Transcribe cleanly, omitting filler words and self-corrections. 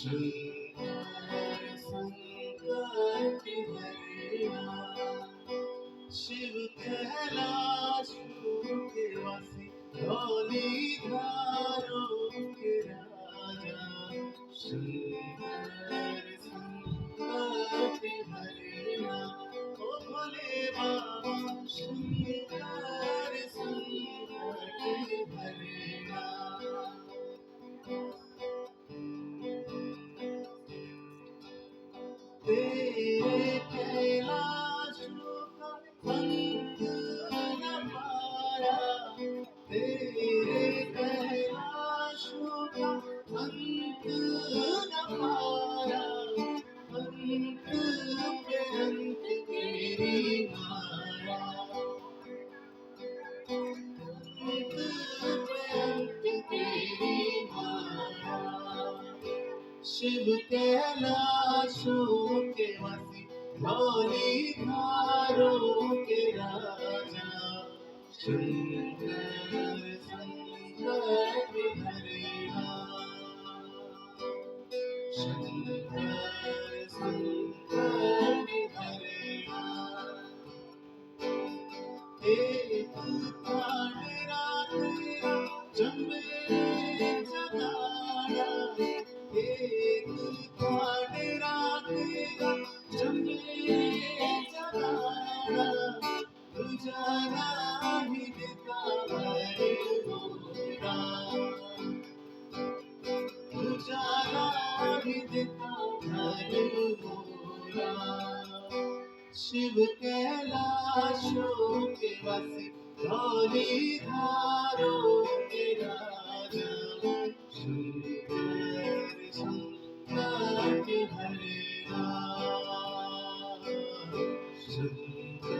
शंकर संकट हरना, शिव कैलाश के वासी, धौलीधारों के राजा। शंकर संकट हरना, ओ भोले बाबा शंकर संकट हरना। तेरे कैलाशों का अंत न पाया, तेरे कैलाशों का अंत न पाया, अंत पे अंत तेरी माया, अंत पे अंत तेरी माया। शिव कैलाशों के वासी, धौलीधारों के राजा। शंकर संकट हरना, शंकर संकट हरना। एक कांडरा तेरा चंबे जगाया, एक कांडरा तेरा चंबे जगाया, तुझा नाही देता हरे मोरा, तुझा नाही देता हरे मोरा। शिव कैलाशों के वासी, धौलीधारों के राजा। शंकर संकट हरना, शंकर